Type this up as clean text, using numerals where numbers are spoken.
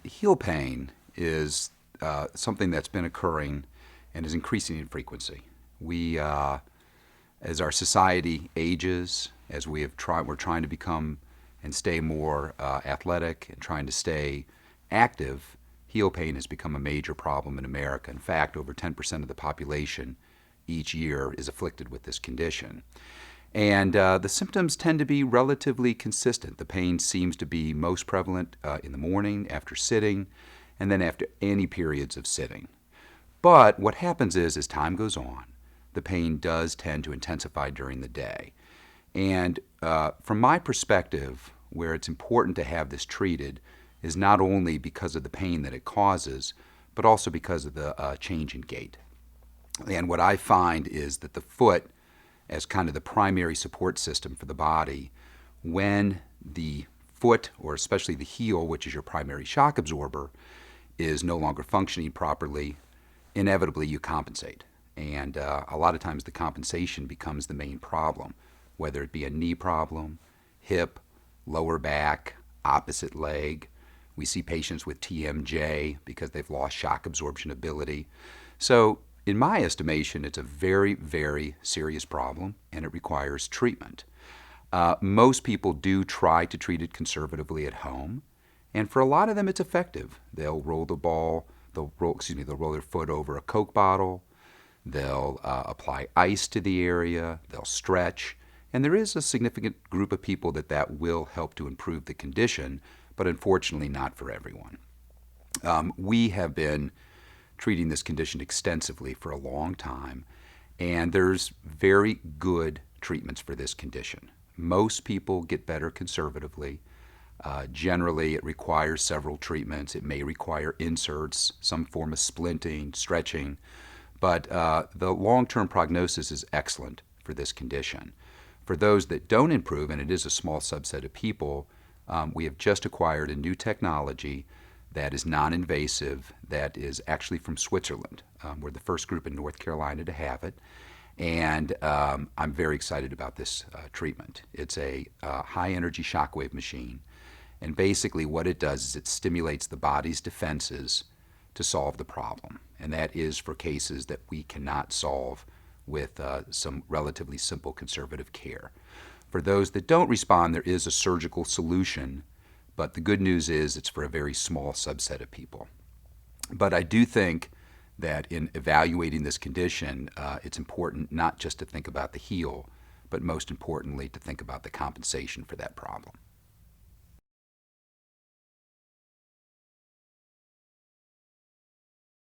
Heel pain is something that's been occurring and is increasing in frequency. As our society ages, as we're trying to become and stay more athletic and trying to stay active, heel pain has become a major problem in America. In fact, over 10% of the population each year is afflicted with this condition. And the symptoms tend to be relatively consistent. The pain seems to be most prevalent in the morning after sitting, and then after any periods of sitting. But what happens is, as time goes on, the pain does tend to intensify during the day. And from my perspective, where it's important to have this treated is not only because of the pain that it causes, but also because of the change in gait. And what I find is that the foot, as kind of the primary support system for the body, when the foot, or especially the heel, which is your primary shock absorber, is no longer functioning properly, inevitably you compensate. And a lot of times the compensation becomes the main problem, whether it be a knee problem, hip, lower back, opposite leg. We see patients with TMJ because they've lost shock absorption ability. So in my estimation, it's a very, very serious problem, and it requires treatment. Most people do try to treat it conservatively at home, and for a lot of them, it's effective. They'll roll their foot over a Coke bottle. They'll apply ice to the area. They'll stretch, and there is a significant group of people that will help to improve the condition, but unfortunately, not for everyone. We have been treating this condition extensively for a long time, and there's very good treatments for this condition. Most people get better conservatively. Generally, it requires several treatments. It may require inserts, some form of splinting, stretching, but the long-term prognosis is excellent for this condition. For those that don't improve, and it is a small subset of people, we have just acquired a new technology that is non-invasive, that is actually from Switzerland. We're the first group in North Carolina to have it, and I'm very excited about this treatment. It's a high-energy shockwave machine, and basically what it does is it stimulates the body's defenses to solve the problem, and that is for cases that we cannot solve with some relatively simple conservative care. For those that don't respond, there is a surgical solution, but the good news is it's for a very small subset of people. But I do think that in evaluating this condition, it's important not just to think about the heel, but most importantly to think about the compensation for that problem.